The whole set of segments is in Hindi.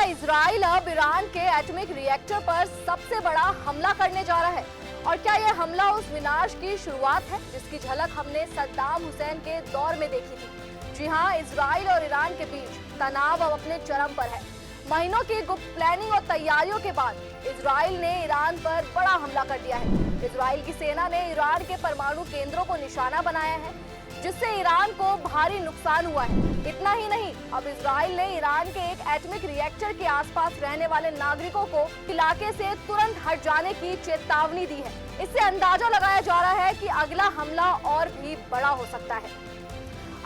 इजराइल अब ईरान के एटॉमिक रिएक्टर पर सबसे बड़ा हमला करने जा रहा है? और क्या यह हमला उस विनाश की शुरुआत है जिसकी झलक हमने सद्दाम हुसैन के दौर में देखी थी? जी हाँ, इजराइल और ईरान के बीच तनाव अब अपने चरम पर है। महीनों की गुप्त प्लानिंग और तैयारियों के बाद इजराइल ने ईरान पर बड़ा हमला कर दिया है। इजराइल की सेना ने ईरान के परमाणु केंद्रों को निशाना बनाया है, जिससे ईरान को भारी नुकसान हुआ है। इतना ही नहीं, अब इजराइल ने ईरान के एक एटॉमिक रिएक्टर के आसपास रहने वाले नागरिकों को इलाके से तुरंत हट जाने की चेतावनी दी है। इससे अंदाजा लगाया जा रहा है कि अगला हमला और भी बड़ा हो सकता है।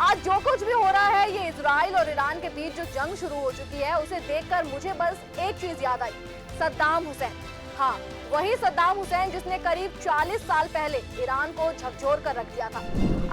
आज जो कुछ भी हो रहा है, ये इजराइल और ईरान के बीच जो जंग शुरू हो चुकी है, उसे देखकर मुझे बस एक चीज याद आई, सद्दाम हुसैन। हाँ, वही सद्दाम हुसैन जिसने करीब 40 साल पहले ईरान को झकझोर कर रख दिया था।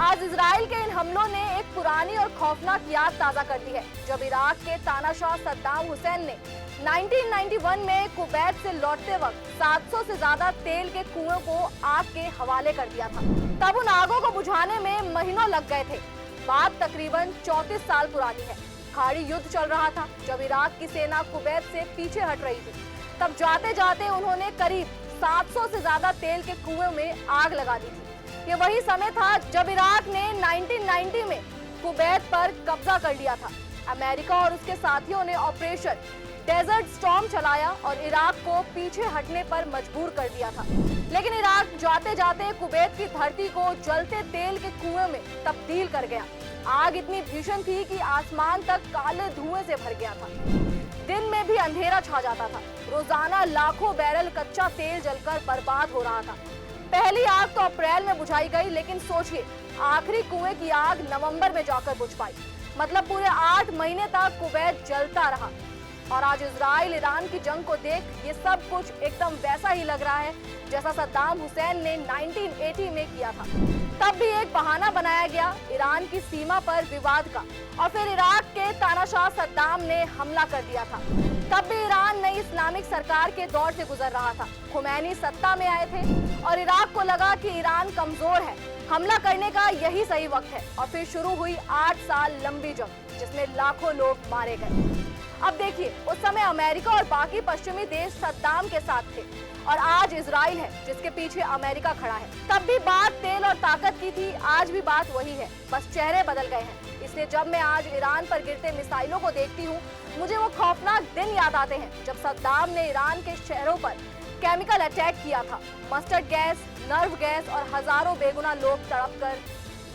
आज इजराइल के इन हमलों ने एक पुरानी और खौफनाक याद ताजा कर दी है, जब इराक के तानाशाह सद्दाम हुसैन ने 1991 में कुवैत से लौटते वक्त 700 से ज्यादा तेल के कुओं को आग के हवाले कर दिया था। तब उन आगों को बुझाने में महीनों लग गए थे। बात तकरीबन 34 साल पुरानी है। खाड़ी युद्ध चल रहा था जब इराक की सेना कुवैत से पीछे हट रही थी। तब जाते जाते उन्होंने करीब 700 से ज्यादा तेल के कुएं में आग लगा दी थी। ये वही समय था जब इराक ने 1990 में कुवैत पर कब्जा कर लिया था। अमेरिका और उसके साथियों ने ऑपरेशन डेजर्ट स्टॉर्म चलाया और इराक को पीछे हटने पर मजबूर कर दिया था। लेकिन इराक जाते जाते कुवैत की धरती को जलते तेल के कुएं में तब्दील कर गया। आग इतनी भीषण थी कि आसमान तक काले धुएं से भर गया था। दिन में भी अंधेरा छा जाता था। रोजाना लाखों बैरल कच्चा तेल जलकर बर्बाद हो रहा था। पहली आग तो अप्रैल में बुझाई गई, लेकिन सोचिए, आखिरी कुएं की आग नवंबर में जाकर बुझ पाई। मतलब पूरे 8 महीने तक कुवैत जलता रहा। और आज इजराइल ईरान की जंग को देख ये सब कुछ एकदम वैसा ही लग रहा है जैसा सद्दाम हुसैन ने 1980 में किया था। तब भी एक बहाना बनाया गया ईरान की सीमा पर विवाद का, और फिर इराक के तानाशाह सद्दाम ने हमला कर दिया था। तब भी ईरान नई इस्लामिक सरकार के दौर से गुजर रहा था। खुमैनी सत्ता में आए थे और इराक को लगा कि ईरान कमजोर है, हमला करने का यही सही वक्त है। और फिर शुरू हुई 8 साल लंबी जंग, जिसमें लाखों लोग मारे गए। अब देखिए, उस समय अमेरिका और बाकी पश्चिमी देश सद्दाम के साथ थे, और आज इजराइल है जिसके पीछे अमेरिका खड़ा है। तब भी बात तेल और ताकत की थी, आज भी बात वही है, बस चेहरे बदल गए हैं। इसलिए जब मैं आज ईरान पर गिरते मिसाइलों को देखती हूँ, मुझे वो खौफनाक दिन याद आते हैं जब सद्दाम ने ईरान के शहरों पर केमिकल अटैक किया था। मस्टर्ड गैस, नर्व गैस और हजारों बेगुनाह लोग तड़प कर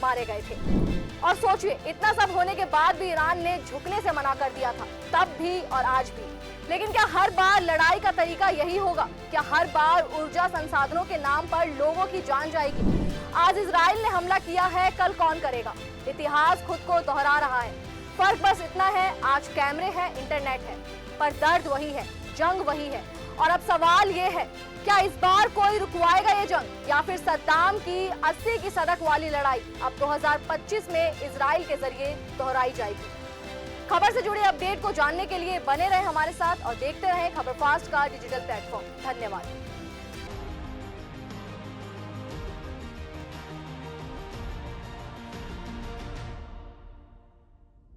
मारे गए थे। और सोचिए, इतना सब होने के बाद भी ईरान ने झुकने से मना कर दिया था, तब भी और आज भी। लेकिन क्या हर बार लड़ाई का तरीका यही होगा? क्या हर बार ऊर्जा संसाधनों के नाम पर लोगों की जान जाएगी? आज इजराइल ने हमला किया है, कल कौन करेगा? इतिहास खुद को दोहरा रहा है। फर्क बस इतना है, आज कैमरे हैं, इंटरनेट है, पर दर्द वही है, जंग वही है। और अब सवाल ये है, क्या इस बार कोई रुकवाएगा ये जंग, या फिर सद्दाम की 80 की सदक वाली लड़ाई अब 2025 में इजराइल के जरिए दोहराई जाएगी? खबर से जुड़े अपडेट को जानने के लिए बने रहे हमारे साथ और देखते रहें खबर फास्ट का डिजिटल प्लेटफॉर्म। धन्यवाद।